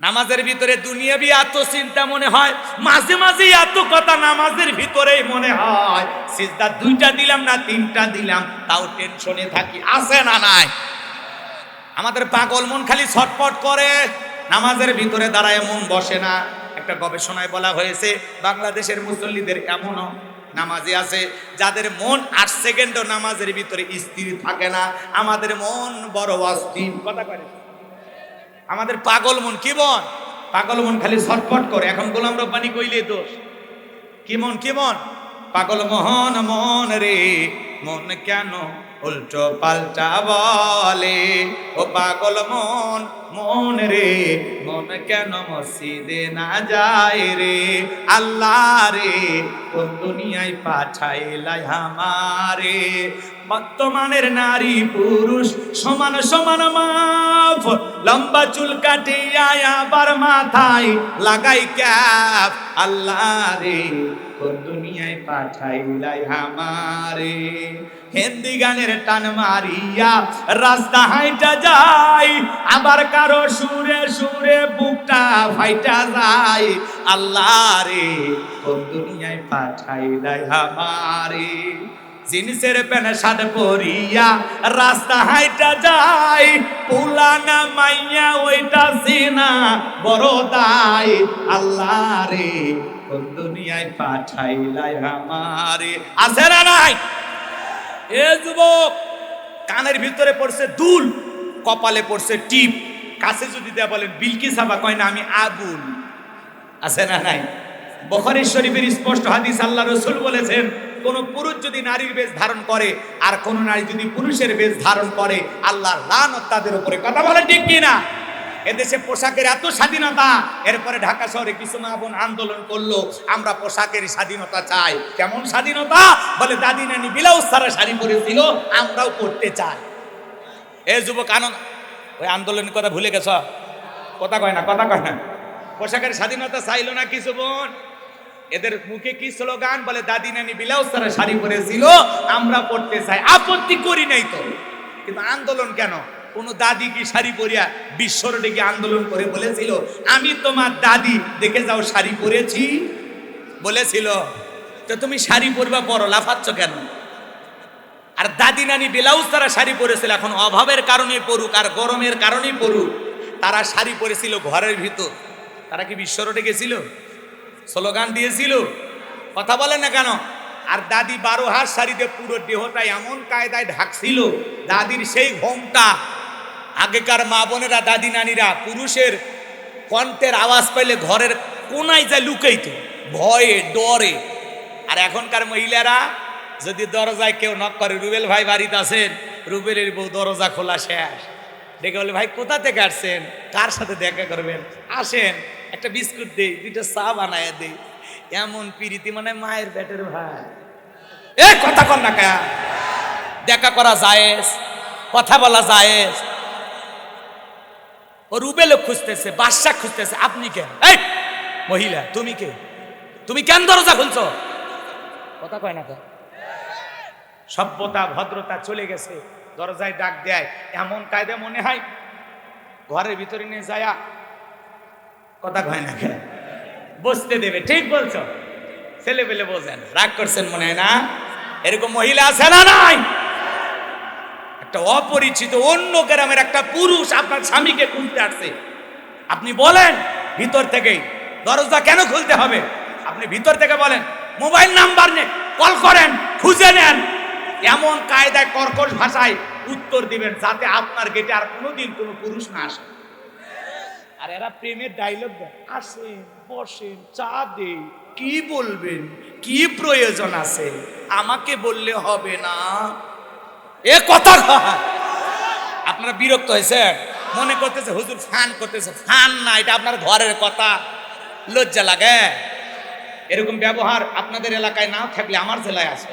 নামাজের ভিতরে দুনিয়াবি এত চিন্তা মনে হয়, মাঝে মাঝে এত কথা নামাজের ভিতরেই মনে হয়, সিজদা 2টা দিলাম না 3টা দিলাম, তাও টেনশনে থাকি। আছে না নাই? আমাদের পাগল মন খালি ছটফট করে, নামাজের ভিতরে দাঁড়ায় মন বসে না। একটা গবেষণায় বলা হয়েছে, বাংলাদেশের মুসল্লিদের এমনও নামাজি আছে যাদের মন 8 সেকেন্ডও নামাজের ভিতরে স্থির থাকে না। আমাদের মন বড় অস্থির। কথা করে আমাদের পাগল মন, কি মন? পাগল মন খালি ছটফট করে। এখন গোলাম রব্বানি কইলে দোষ। কি মন? কি মন? পাগল মোহন মন রে, মন কেন উল্টো পাল্টা বলে? ও পাগল মন মন রে, মন কেন মসজিদে না যায় রে? আল্লাহ রে, কোন দুনিয়ায় পাঠাইলাই আমারে? বর্তমানের নারী পুরুষ সমান সমান মাপ, লম্বা চুল কাটিয়া আবার মাথায় লাগাই ক্যাপ। আল্লাহ রে, কোন দুনিয়ায় পাঠাইলাই আমারে? হিন্দি গানের টান মারিয়া রাস্তা হাইটা যায়, আবার কারো সুরে সুরে বুকটা ফাইটা যায়। আল্লাহ রে, কোন দুনিয়ায় পাঠাইলাই আমারে? জিন্সের প্যান্ট শার্ট পরিয়া রাস্তা হাইটা যায়, পুলানা মাইয়া ওইটা সিনা বড় দায়। আল্লাহ রে, কোন দুনিয়ায় পাঠাইলাই আমারে? আছে না নাই? এ যুবক, কানের ভিতরে পড়ছে দুল, কপালে পড়ছে টিপ, কাছে যদি দেয়া বলেন বিলকিস আবা কয় না আমি আগুন। আছে না নাই? বুখারী শরীফের স্পষ্ট হাদিস, আল্লাহ রাসূল বলেছেন, কোন পুরুষ যদি নারীর বেশ ধারণ করে আর কোন নারী যদি পুরুষের বেশ ধারণ করে, আল্লাহর লানত তাদের উপরে। কথা বলে ঠিক কিনা? এদেশে পোশাকের এত স্বাধীনতা, এরপরে ঢাকা শহরে কিছু মা বোন আন্দোলন করলো, আমরা পোশাকের স্বাধীনতা চাই। কেমন স্বাধীনতা? বলে দাদি নানি ব্লাউজ ছাড়া শাড়ি পরেছিল, আমরাও পরতে চাই। এ যুবক আনন্দ, ওই আন্দোলনের কথা ভুলে গেছ? কথা কয় না, কথা কয় না। পোশাকের স্বাধীনতা চাইলো না কিছু বোন, এদের মুখে কি স্লোগান? বলে দাদি নানি ব্লাউজ ছাড়া শাড়ি পরেছিল, আমরা পরতে চাই। আপত্তি করি নাই তো, কিন্তু আন্দোলন কেন? কোন দাদি কি শাড়ি পরিয়া বিশ্বরোডে গিয়ে আন্দোলন করে বলেছিল আমি তোমার দাদি, দেখে যাও শাড়ি পরেছি? বলেছিল? তো তুমি শাড়ি পরবা, পরো, লাফাচ্ছ কেন? আর দাদি নানি ব্লাউজ তারা শাড়ি পরেছিল, এখন অভাবের কারণে পড়ুক আর গরমের কারণেই পড়ুক, তারা শাড়ি পরেছিল ঘরের ভিতর। তারা কি বিশ্বরোডে গেছিল? স্লোগান দিয়েছিল? কথা বলেন না কেন? আর দাদি 12 হাত শাড়িতে পুরো দেহটা এমন কায়দায় ঢাকছিল, দাদির সেই ঘোমটা। আগেকার মা বোনেরা, দাদি নানিরা পুরুষের কণ্ঠের আওয়াজ পাইলে ঘরের কোনায় যায় লুকাইতো, ভয়ে ডরে। আর এখনকার মহিলারা যদি দরজায় কেউ নক করে, রুবেল ভাই বাড়িতে আছেন, রুবেলের বউ দরজা খোলা শেষ, ডেকে বলে ভাই কোথা থেকে আসছেন, কার সাথে দেখা করবেন, আসেন একটা বিস্কুট দেই, 2টা চা বানায় দেই। এমন প্রীতি, মানে মায়ের পেটের ভাই। এ কথা কর না কা? দেখা করা জায়েজ, কথা বলা জায়েজ। ও রুবেল খুঁজতেছে, বাদশা খুঁজতেছে, আপনি কেন? এই মহিলা, তুমি কে? তুমি কেন দরজা খুলছো? কথা কয় না কা? সভ্যতা ভদ্রতা চলে গেছে, দরজায় ডাক দেয় এমন কায়দা, মনে হয় ঘরের ভিতরে নিয়ে যায়। কথা কয় না কা? বসতে দেবে। ঠিক বলছো, ছেলে পেলে বোঝেন, রাগ করছেন মনে হয় না? এরকম মহিলা আছে না নাই? একটা অপরিচিত অন্য গ্রামের একটা পুরুষ আপনার স্বামীকে খুলতে আসছে, আপনি বলেন ভিতর থেকেই, দরজা কেন খুলতে হবে? আপনি ভিতর থেকে বলেন, মোবাইল নাম্বার নে, কল করেন, খুঁজে নেন, এমন কায়দায় কর্কশ ভাষায় উত্তর দিবেন যাতে আপনার গেটে আর কোনোদিন কোনো পুরুষ না আসে। আর এরা প্রেমের ডায়লগ দেয়, আসেন বসেন চা দে, কি বলবেন, কি প্রয়োজন আছে, আমাকে বললে হবে না। এ কথা আপনারা বিরক্ত হয়েছে, মনে করতেছে হুজুর ফান করতেছে। ফান না, এটা আপনার ঘরের কথা, লজ্জা লাগে। এরকম ব্যবহার আপনাদের এলাকায় না থাকলে আমার জেলায় আছে।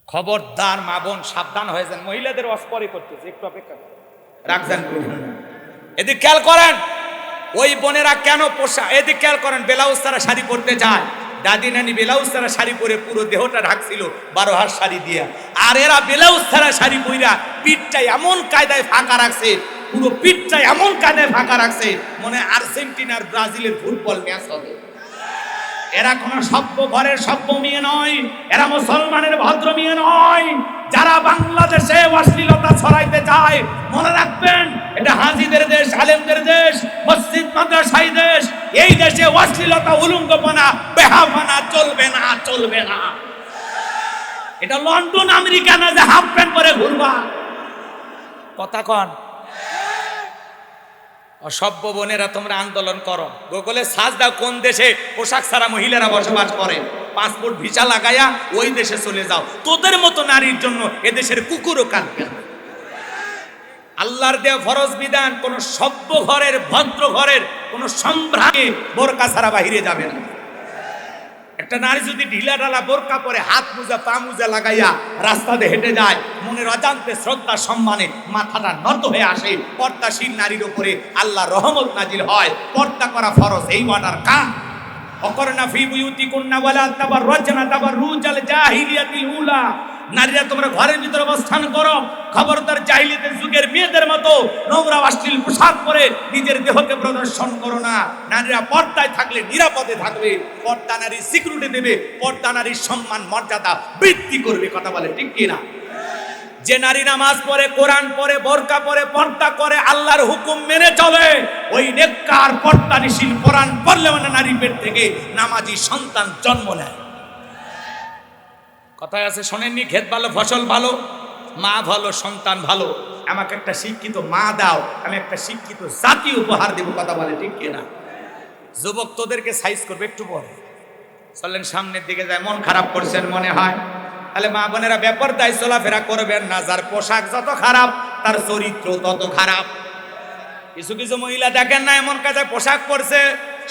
খবরদার মা বোন সাবধান হয়ে যান। মহিলাদের অস্পরে করতেছে, একটু অপেক্ষা রাখবেন। এদিক খেয়াল করেন, ওই বোনেরা কেন পোশাক, এদিক খেয়াল করেন, ব্লাউজ তারা শাড়ি পরতে যায়। দাদি নানি ব্লাউজ তারা শাড়ি পরে পুরো দেহটা ঢাকছিল 12 হাত শাড়ি দিয়া, আর এরা ব্লাউজ তারা শাড়ি পইরা পিঠটা এমন কায়দায় ফাঁকা রাখছে, পুরো পিঠটা এমন কায়দায় ফাঁকা রাখছে, মনে আর্জেন্টিনার ব্রাজিলের ফুটবল ম্যাচ হবে। এরা কোন সভ্য ঘরের সভ্য মেয়ে নয়, এরা মুসলমানের ভদ্র মেয়ে নয়। যারা বাংলাদেশে অশ্লীলতা ছড়াইতে চায়, মনে রাখবেন এটা হাজীদের দেশ, আলেমদের দেশ, মসজিদ মাদ্রাসার দেশ। এই দেশে অশ্লীলতা, উলঙ্গপনা, বেহাপনা চলবে না, চলবে না। এটা লন্ডন আমেরিকা না যে হাফ প্যান্ট পরে ঘুরবা। কথা কন। অসভ্য বোনেরা, তোমরা আন্দোলন করো, গুগলে সার্চ দাও কোন দেশে পোশাক ছাড়া মহিলারা বসবাস করে, পাসপোর্ট ভিসা লাগাইয়া ওই দেশে চলে যাও। তোদের মতো নারীর জন্য এদেশের কুকুরও কাঁদবে। আল্লাহর দেওয়া ফরজ বিধান, কোন সভ্য ঘরের, ভদ্র ঘরের কোন সম্ভ্রামে বোরকা ছাড়া বাহিরে যাবে না। একটা নারী যদি ঢিলা ঢালা বোরকা পরে, হাত মোজা পা মোজা লাগাইয়া রাস্তাতে হেঁটে যায়, মনের অজান্তে শ্রদ্ধা সম্মানে মাথাটা নত হয়ে আসে। পর্দাশীল নারীর উপরে আল্লাহর রহমত নাজিল হয়। পর্দা করা ফরজ, এই ওয়ার্ডার কাম। অকরনা ফি বুয়ুতিকুন্না ওয়ালা তাবাররাজনা তাবাররুজাল জাহিলিয়াতিল উলা। নারীরা তোমরা ঘরের ভিতরে অবস্থান করো, খবরদার জাহিলিয়াতের যুগের মেয়েদের মতো নোংরা অশ্লীল পোশাক পরে নিজের দেহকে প্রদর্শন করো না। নারীরা পর্দায় থাকলে নিরাপদে থাকবে, পর্দা নারী সিকিউরিটি দেবে, পর্দা নারীর সম্মান মর্যাদা বৃদ্ধি করবে। কথা বলে ঠিক কিনা? যে নারী নামাজ পড়ে, কোরআন পড়ে, বোরকা পরে, পর্দা করে, আল্লাহর হুকুম মেনে চলে, ওই নেককার পর্দানিশীল কোরআন পড়লে মানে নারী পেট থেকে নামাজি সন্তান জন্ম নেয়। কথায় আছে শোনেননি, ক্ষেত ভালো ফসল ভালো, মা ভালো সন্তান ভালো। আমাকে একটা শিক্ষিত মা দাও, আমি একটা শিক্ষিত জাতি উপহার দেব। কথা বলে ঠিক কিনা? যুবক তোদেরকে সাইজ করবে একটু পরে, চলেন সামনের দিকে যায়, মন খারাপ করছেন মনে হয়, তাহলে মা বোনেরা বেপরদায় চলাফেরা করবেন না। যার পোশাক যত খারাপ তার চরিত্র তত খারাপ। কিছু কিছু মহিলা দেখেন না এমন কাজে পোশাক পরছে,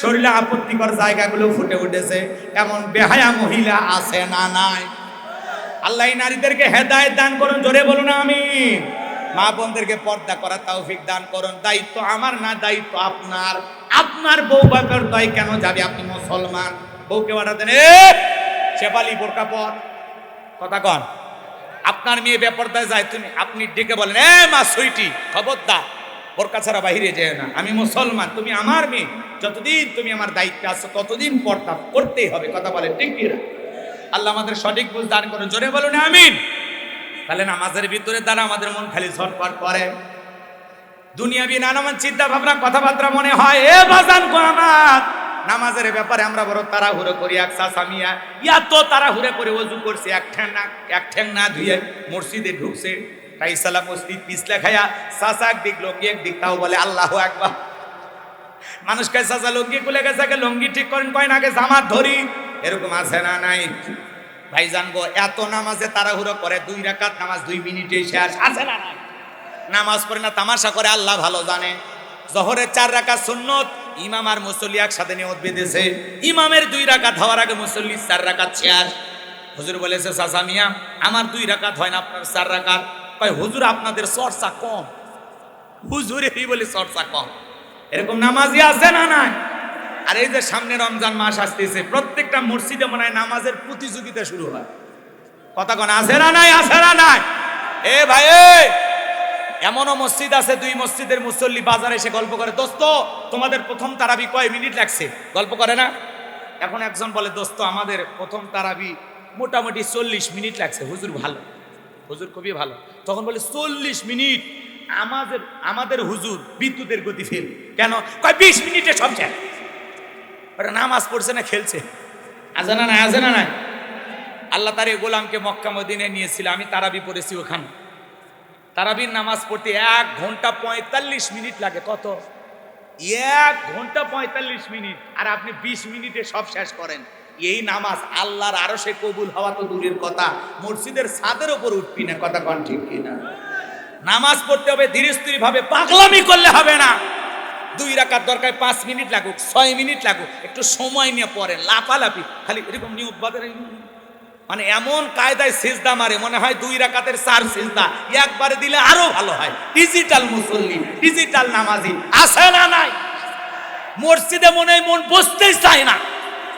শরীরে আপত্তিকর জায়গাগুলো ফুটে উঠেছে, এমন বেহায়া মহিলা আছে না নাই? আল্লাহ নারীদেরকে হেদায়েত দান করুন, জোরে বলুন আমিন। মা বোনদেরকে পর্দা করার তৌফিক দান করুন। দায়িত্ব আমার না, দায়িত্ব আপনার। আপনার বউ বাপের দায় কেন যাবে? আপনি মুসলমান, বউকে অর্ডার দেন, শেফালি বোরকা পর, কথা কন। আপনার মেয়ে বেপরদায় যায়, আপনি ডেকে বলেন, মা সুইটি খবরদার, বোরকা ছাড়া বাহিরে যেও না, আমি মুসলমান, তুমি আমার মেয়ে, যতদিন তুমি আমার দায়িত্বে আছো ততদিন পর্দা করতেই হবে। কথা বলেন ঠিক কি না? আল্লাহ আমাদের সঠিক বুঝ দান করুন, জোরে বলুন আমিন। তাহলে নামাজের ভিতরে দ্বারা আমাদের মন খালি ঝটপট করে, দুনিয়াবি নানান চিন্তা ভাবনা কথাবার্তা মনে হয়। বাজান গো আমার, নামাজের ব্যাপারে আমরা বড় তাড়াহুড়ো করি। এক সাসামিয়া এত তাড়াহুড়ো করে ওযু করছে, এক ঠ্যাং না ধুয়ে মসজিদে ঢুকছে, তাই সালাম মসজিদ পিছলে খায়া সাসা একদিক লঙ্গি একদিক, তাও বলে আল্লাহু আকবার। মানুষ কয় সাসা লঙ্গি খুলে গেছে, আগে লঙ্গি ঠিক করেন, কয় না আগে জামাত ধরি। এরকম আছে না নাই? ভাইজান গো, এত নামাজে তাড়াহুড়ো করে, 2 রাকাত নামাজ 2 মিনিটে শেষ, আছে না নাই? নামাজ পড়ে না, তামাশা করে, আল্লাহ ভালো জানে। জোহরের 4 রাকাত সুন্নত, ইমাম আর মুসল্লি একসাথে নিয়ত বেঁধেছে, ইমামের 2 রাকাত হওয়ার আগে মুসল্লি 4 রাকাত শেষ। হুজুর বলেছে চাচা মিয়া আমার 2 রাকাত হয় না, আপনার 4 রাকাত। কয় হুজুর আপনাদের চর্চা কম, হুজুরেরই বলে চর্চা কম। এরকম নামাজি আছে না নাই? আর এই যে সামনে রমজান মাস আসতেছে, প্রত্যেকটা মসজিদে মনে হয় নামাজের প্রতিযোগিতা শুরু হয়, কথা কোন আছে না নাই? আছে না নাই? ভাই এমনও মসজিদ আছে, 2 মসজিদের মুসল্লি বাজারে এসে গল্প করে, দোস্ত তোমাদের প্রথম তারাবি কয় মিনিট লাগছে, গল্প করে না। এখন একজন বলে, দোস্ত আমাদের প্রথম তারাবি মোটামুটি 40 মিনিট লাগছে। হুজুর ভালো, হুজুর খুবই ভালো। তখন বলে 40 মিনিট? আমাদের হুজুর বিদ্যুতের গতি ফেল কেন? কয় 20 মিনিটে সব শেষ। ওরা নামাজ পড়ছে না খেলছে, আছে না নাই? আছে না নাই? আল্লাহ তার এই গোলামকে মক্কা মদিনায় নিয়েছিল, আমি তারাবি পড়েছি ওখানে। তারাবির নামাজ পড়তে 1 ঘন্টা 45 মিনিট লাগে। কত? 1 ঘন্টা 45 মিনিট। আর আপনি 20 মিনিটে সব শেষ করেন। এই নামাজ আল্লাহর আরশে কবুল হওয়া তো দূরের কথা, মসজিদের ছাদের উপর উঠবি না, কথা কোন ঠিক কিনা? নামাজ পড়তে হবে ধীরে স্থির ভাবে, পাগলামি করলে হবে না। 2 রাকাত দরকার 5 মিনিট লাগুক, 6 মিনিট লাগুক, একটু সময় নিয়ে পড়েন, লাফালাফি খালি এরকম নিয়ত বাদের, মানে এমন কায়দায় সিজদা মারে মনে হয় 2 রাকাতের 4 সিজদা একবারে দিলে আরো ভালো হয়। ডিজিটাল মুসল্লি, ডিজিটাল নামাজি আছে না নাই? মসজিদে মনে হয় মন বসতেই চায় না,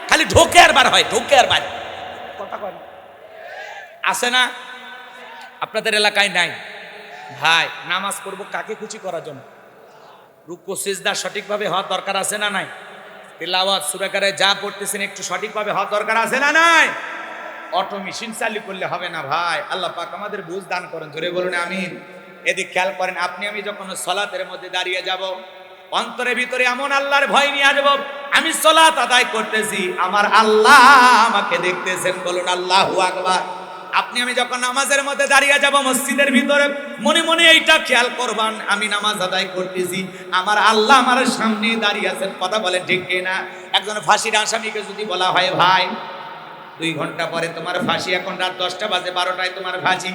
খালি ঢোকে আর বার হয়, ঢোকে আর বার, কথা কয় না? আছে না? আপনাদের এলাকায় নাই? ভাই নামাজ পড়বো কাকে খুশি করার জন্য? রুকু সিজদা সঠিকভাবে হওয়ার দরকার আছে না নাই? তিলাওয়াত সূরা কারে যা পড়তেছেন একটু সঠিকভাবে হওয়ার দরকার আছে না নাই? অটো মেশিন চালু করলে হবে না ভাই। আল্লাহ পাক আমাদের বুঝ দান করেন, জোরে বলুন আমিন। এদিক খেয়াল করেন, আপনি আমি যখন সালাতের মধ্যে দাঁড়িয়ে যাব, অন্তরের ভিতরে এমন আল্লাহর ভয় নিয়ে আসব, আমি সালাত আদায় করতেছি, আমার আল্লাহ আমাকে দেখতেছেন, বলুন আল্লাহু আকবার। আপনি আমি যখন নামাজের মধ্যে দাঁড়িয়ে যাব মসজিদের ভিতরে, মনে মনে এইটা খেয়াল করবেন, আমি নামাজ আদায় করতেছি, আমার আল্লাহ আমার সামনে দাঁড়িয়ে আছেন, কথা বলেন ঠিক কিনা? একজন ফাঁসির আসামিকে যদি বলা হয়, ভাই 2 ঘন্টা পরে তোমার ফাঁসি, এখন রাত 10টা বাজে, 12টায় তোমার ফাঁসি,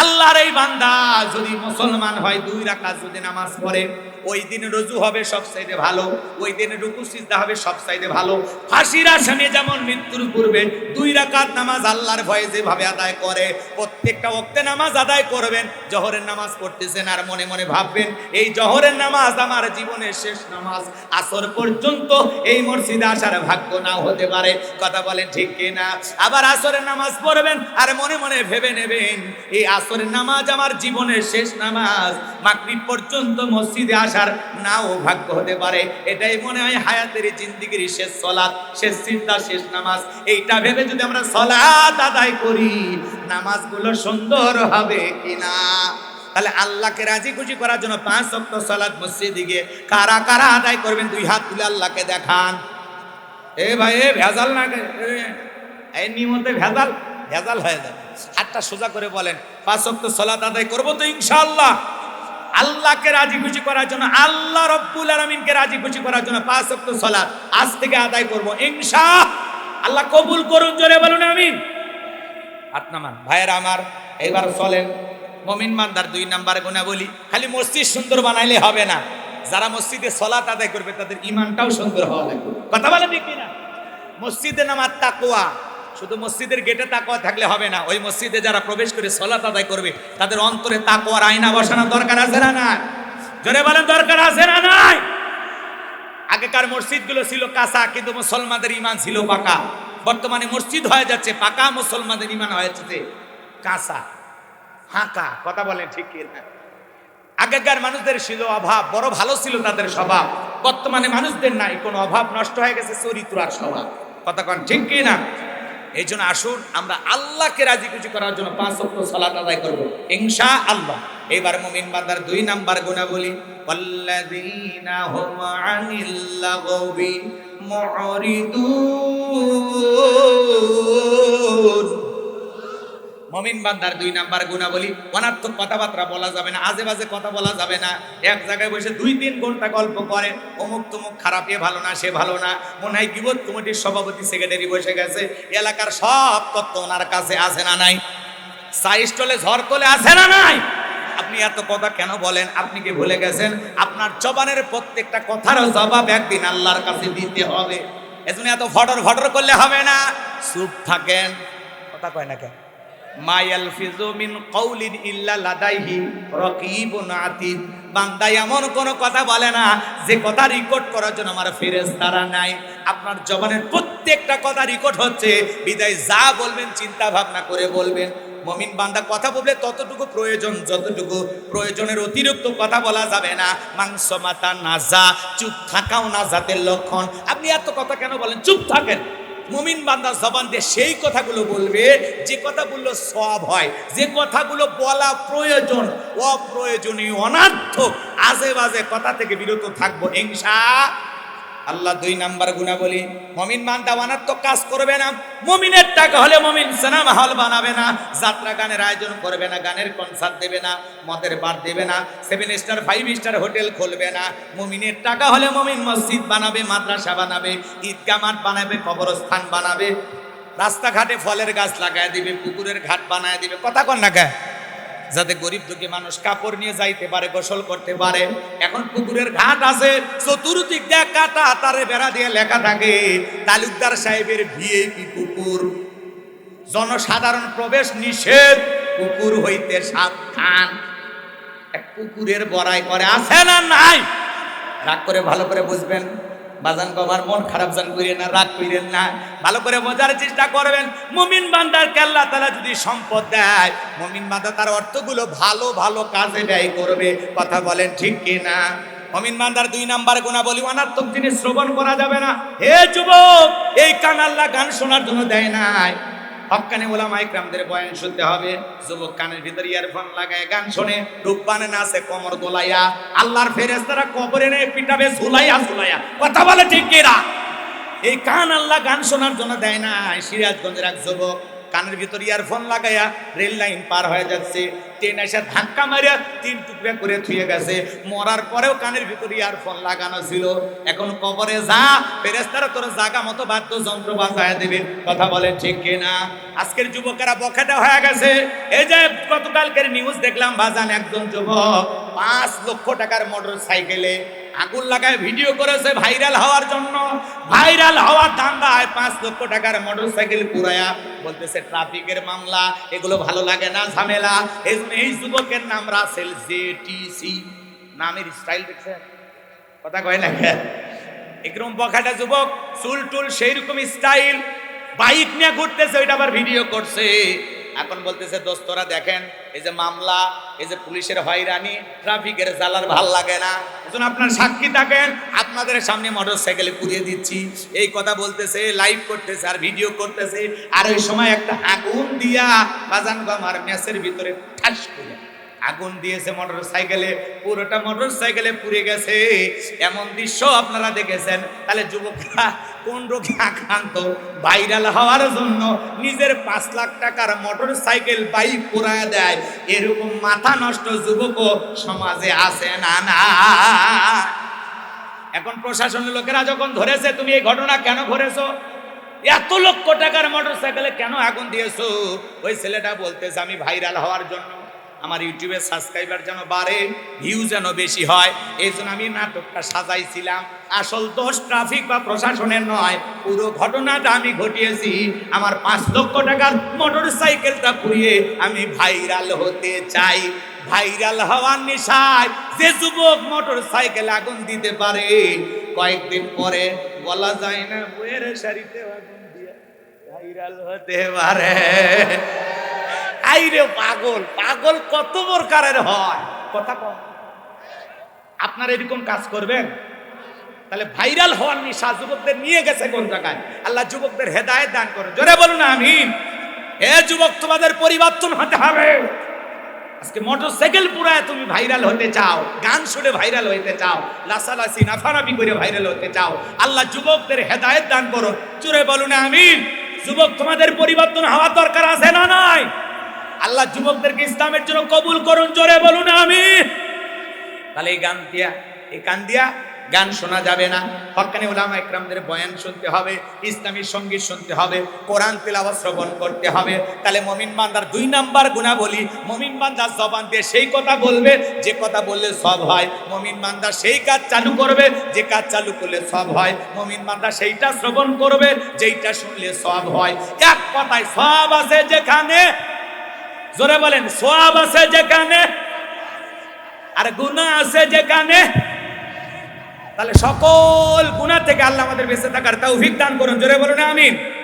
আল্লাহর এই বান্দা যদি মুসলমান হয়, 2 রাকাত যদি নামাজ পড়ে, ওই দিন রুজু হবে সবচাইতে ভালো, ওই দিন রুকু সিজদা হবে সবচাইতে ভালো। ফাঁসির আসামি যেমন মৃত্যুর পূর্বে 2 রাকাত নামাজ আল্লাহর ভয়ে যেভাবে আদায় করে, প্রত্যেকটা ওয়াক্তে নামাজ আদায় করবেন। জোহরের নামাজ পড়তেছেন আর মনে মনে ভাববেন, এই জোহরের নামাজ আমার জীবনের শেষ নামাজ, আসর পর্যন্ত এই মসজিদে আসার ভাগ্য নাও হতে পারে, কথা বলেন ঠিক কিনা? আবার আসরের নামাজ পড়বেন আর মনে মনে ভেবে নেবেন, এই আসরের নামাজ আমার জীবনের শেষ নামাজ, মাগরিব পর্যন্ত মসজিদে আসার নাও ভাগ্য হতে পারে। এটাই মনে হয় হায়াতের জিন্দেগির শেষ সালাত, শেষ চিন্তা, শেষ নামাজ। এইটা ভেবে যদি আমরা সালাত আদায় করি, নামাজগুলো সুন্দর হবে কিনা? তাহলে আল্লাহকে রাজি খুশি করার জন্য 5 ওয়াক্ত সালাত মসজিদে গিয়ে কারা কারা আদায় করবেন, 2 হাত তুলে আল্লাহকে দেখান। ভাই ভেজাল না, এই নিয়মতে ভেজাল ভেজাল হয়ে যাবে। হাতটা সোজা করে বলেন, 5 ওয়াক্ত সালাত আদায় করব তো ইনশাআল্লাহ। আল্লাহকে রাজি খুশি করার জন্য, আল্লাহ রাব্বুল আলামিনকে রাজি খুশি করার জন্য 5 ওয়াক্ত সালাত আজ থেকে আদায় করব ইনশাআল্লাহ। আল্লাহ কবুল করুন, জোরে বলুন আমিন। হাত নামান ভাইয়েরা আমার। এবার চলেন মুমিন বান্দার 2 নাম্বার গুণাবলী, খালি মসজিদ সুন্দর বানাইলে হবে না, যারা মসজিদে সালাত আদায় করবে তাদের ঈমানটাও সুন্দর হওয়া লাগবে। কথা বলে ঠিক কিনা? মসজিদে নামাজ তাকওয়া, শুধু মসজিদের গেটে তাকওয়া থাকলে হবে না, ওই মসজিদে যারা প্রবেশ করে সালাত আদায় করবে তাদের অন্তরে তাকওয়ার আয়না বসানো দরকার আছে না নাই? জোরে বলেন দরকার আছে না নাই? আগেকার মসজিদগুলো ছিল কাঁচা, কিন্তু মুসলমানদের ঈমান ছিল পাকা। বর্তমানে মসজিদ হয়ে যাচ্ছে পাকা, মুসলমানদের ঈমান হয়ে যাচ্ছে কাঁচা হাঁকা। কথা বলেন ঠিক কিনা? আগেকার মানুষদের ছিল অভাব, বড় ভালো ছিল তাদের স্বভাব। বর্তমানে মানুষদের নাই কোনো অভাব, নষ্ট হয়ে গেছে চরিত্র আর স্বভাব। কথা কন ঠিক কিনা? এই জন্য আসুন আমরা আল্লাহকে রাজি খুশি করার জন্য 5 ওয়াক্ত সালাত আদায় করব ইনশাআল্লাহ। এবার মুমিন বান্দার 2 নাম্বার গুণাবলী, ওয়াল্লাযীনা হুম আনিল লাগবি মুরিদুন। মুমিন বান্দার 2 নাম্বার গুণাবলী, অনার্থক কথাবার্তা বলা যাবে না, আজে বাজে কথা বলা যাবে না। এক জায়গায় বসে 2-3 ঘন্টা গল্প করে, অমুক তমুক খারাপ, এ ভালো না সে ভালো না, মনে হয় গীবত কমিটির সভাপতি সেক্রেটারি বসে গেছে, এলাকার সব তথ্য ওনার কাছে আছে না নাই? চা স্টলে ঝড় তোলে আছে না নাই? আপনি এত কথা কেন বলেন? আপনি কি ভুলে গেছেন আপনার জবানের প্রত্যেকটা কথার জবাব একদিন আল্লাহর কাছে দিতে হবে। এজন্য এত ফটর ফটর করলে হবে না, চুপ থাকেন। কথা কয় না কেন? মা ইয়ালফিজু মিন কাউলিন ইল্লা লাদাইহি রাকিবুন আতীদ। বান্দা এমন কোন কথা বলে না যে কথা রেকর্ড করার জন্য আমার ফেরেশতারা নাই। আপনার জবানের প্রত্যেকটা কথা রেকর্ড হচ্ছে, বিদায় যা বলবেন চিন্তা ভাবনা করে বলবেন। মুমিন বান্দা কথা বললে ততটুকু প্রয়োজন, যতটুকু প্রয়োজনের অতিরিক্ত কথা বলা যাবে না। মাংস মাথা নাজা, চুপ থাকাও নাজাতের লক্ষণ। আপনি এত কথা কেন বলেন? চুপ থাকেন। মুমিন বান্দা জবান দিয়ে সেই কথাগুলো বলবে যে কথা বললে সওয়াব হয়, যে কথাগুলো বলা প্রয়োজন, অপ্রয়োজনীয় অনার্থক আজে বাজে কথা থেকে বিরত থাকবো ইনশাআল্লাহ। 2 নাম্বার গুণাবলী, মুমিন বান্দা অনার্থক কাজ করবে না। মুমিনের টাকা হলে মুমিন সিনেমা হল বানাবে না, যাত্রা গানের আয়োজন করবে না, গানের কনসার্ট দেবে না, মদের বার দেবে না, 7 স্টার 5 স্টার হোটেল খুলবে না। মুমিনের টাকা হলে মুমিন মসজিদ বানাবে, মাদ্রাসা বানাবে, ঈদগাহ মাঠ বানাবে, কবরস্থান বানাবে, রাস্তাঘাটে ফলের গাছ লাগায় দিবে, পুকুরের ঘাট বানায় দিবে। কথা কন না কে? যাতে গরিব দুঃখী মানুষ কাপড় নিয়ে যাইতে পারে, গোসল করতে পারে। এখন পুকুরের ঘাট আছে, চতুর্দিক দিয়ে কাটা তারে বেড়া দিয়ে লেখা থাকে তালুকদার সাহেবের ভিআইপি পুকুর, জনসাধারণ প্রবেশ নিষেধ, পুকুর হইতে সাবধান। এক পুকুরের বড়াই করে আছে না নাই? রাগ করে ভালো করে বুঝবেন। বাজান কবার মন খারাপ জান করিয়েন না, রাগ করিয়েন না, ভালো করে বোঝার চেষ্টা করবেন। মুমিন বান্দার আল্লাহ তাআলা যদি সম্পদ দেয়, মুমিন বান্দা তার অর্থগুলো ভালো ভালো কাজে ব্যয় করবে। কথা বলেন ঠিক কি না? মুমিন বান্দার 2 নাম্বার গুণাবলী, অনার্থক জিনিস শ্রবণ করা যাবে না। হে যুবক, এই কান আল্লাহ গান শোনার জন্য দেয় নাই। হক্কানি ওলামা ইকরামদের বয়ান শুনতে হবে। যুবক কানের ভিতর ইয়ারফোন লাগায় গান শোনে, রূপবানে নাচে কোমর দোলাইয়া, আল্লাহর ফেরেশতারা কবরে নিয়ে পিটাবে ঝুলাইয়া ঝুলাইয়া। কথা বলে ঠিক কিনা? এই কান আল্লাহ গান শোনার জন্য দেয় না। সিরাজগঞ্জের এক যুবক কানের ভিতর ইয়ারফোন লাগাইয়া রেল লাইন পার হয়ে যাচ্ছে, ট্রেন এসে ধাক্কা মারিয়া 3 টুকরা করে থুয়ে গেছে। মরার পরেও কানের ভিতর ইয়ারফোন লাগানো ছিল। এখন কবরে যা, ফেরেশতারা তোর জায়গা মতো বাদ্যযন্ত্র বাজায় দেবে। কথা বলে ঠিক কিনা? আজকের যুবকেরা বখাটা হয়ে গেছে। এই যে গতকালকের নিউজ দেখলাম বাজান, একজন যুবক 5 লক্ষ টাকার মোটর সাইকেলে আগুন লাগায় ভিডিও করেছে ভাইরাল হওয়ার জন্য। ভাইরাল হওয়ার ধান্দায় 5 লক্ষ টাকার মোটরসাইকেল পুরায়া বলতেছে ট্রাফিকের মামলা, এগুলো ভালো লাগে না, ঝামেলা। এই যুবকের নাম রাসেল জেটিসি। নামের স্টাইল দেখছেন? কথা কয় না কে? একদম বখাটা যুবক, চুল টুল সেই রকম স্টাইল, বাইক নিয়ে ঘুরতেছে, ওইটা আবার ভিডিও করছে। এখন বলতেছে দোস্তরা দেখেন, এই যে মামলা, এই যে পুলিশের হয়রানি, ট্রাফিকের জ্বালার ভাল লাগে না, এজন্য আপনার সাক্ষী থাকেন, আপনাদের সামনে মোটরসাইকেলে পুড়িয়ে দিচ্ছি। এই কথা বলতেছে, লাইভ করতেছে আর ভিডিও করতেছে। আর ওই সময় একটা আগুন দিয়া বাজান আমার ম্যাচের ভিতরে ঠাস করে আগুন দিয়েছে মোটরসাইকেলে, পুরোটা মোটরসাইকেলে পুড়ে গেছে। এমন দৃশ্য আপনারা দেখেছেন? তাহলে যুবকরা কোন রোগে আক্রান্ত? ভাইরাল হওয়ার জন্য নিজের 5 লাখ টাকার মোটরসাইকেল বাইক পোড়ায় দেয়। এরকম মাথা নষ্ট যুবকও সমাজে আছে না? না। এখন প্রশাসনের লোকেরা যখন ধরেছে, তুমি এই ঘটনা কেন করেছো, এত লক্ষ টাকার মোটরসাইকেলে কেন আগুন দিয়েছো? ওই ছেলেটা বলতেছে আমি ভাইরাল হওয়ার জন্য, আমার ইউটিউবে সাবস্ক্রাইবার যেন বাড়ে, ভিউ যেন বেশি হয়, এই জন্য আমি নাটকটা সাজাইছিলাম। আসল দোষ ট্রাফিক বা প্রশাসনের নয়, পুরো ঘটনাটা আমি ঘটিয়েছি। আমার 5 লক্ষ টাকার মোটরসাইকেলটা পুড়িয়ে আমি ভাইরাল হতে চাই। ভাইরাল হওয়ার নেশায় যে যুবক মোটরসাইকেল আগুন দিতে পারে, কয়েকদিন পরে বলা যায় না বইয়ের শাড়িতে আগুন দিয়ে ভাইরাল হতে পারে। আইরে পাগল, পাগল কত প্রকারের হয়, কথা কম। আপনারা এরকম কাজ করবেন? তাহলে ভাইরাল হওয়ার নেশা যুবকদের নিয়ে গেছে কোন জায়গায়? আল্লাহ যুবকদের হেদায়েত দান করুন, জোরে বলুন আমিন। হে যুবক, তোমাদের পরিবর্তন হতে হবে। আজকে মোটরসাইকেল পুরায় তুমি ভাইরাল হতে চাও, গান শুনে ভাইরাল হতে চাও, লাসালাসি নাফারাবি করে ভাইরাল হতে চাও, আল্লাহ যুবকদের হেদায়েত দান করুন, জোরে বলুন আমিন। যুবক, তোমাদের পরিবর্তন হওয়া দরকার আছে না নাই? আল্লাহ যুবকদেরকে ইসলামের জন্য কবুল করুন, জোরে বলুন আমিন। তাহলে এই গান দিয়া, এই কান দিয়া গান শোনা যাবে না। হক্কানি উলামা ইকরামদের বয়ান শুনতে হবে, ইসলামী সঙ্গীত শুনতে হবে, কোরআন তিলাওয়াত শ্রবণ করতে হবে। তাহলে মুমিন বান্দার 2 নাম্বার গুণাবলী, মুমিন বান্দা জবান দিয়ে সেই কথা বলবে যে কথা বললে সব হয়। মুমিন বান্দা সেই কাজ চালু করবে যে কাজ চালু করলে সব হয়। মুমিন বান্দা সেইটা শ্রবণ করবে যেইটা শুনলে সব হয়। এক কথায় সব আছে যেখানে, জোরে বলেন, সওয়াব আছে যেখানে আর গুনাহ আছে যেখানে। তাহলে সকল গুনাহ থেকে আল্লাহ আমাদের বেঁচে থাকার তৌফিক দান করুন, জোরে বলুন আমিন।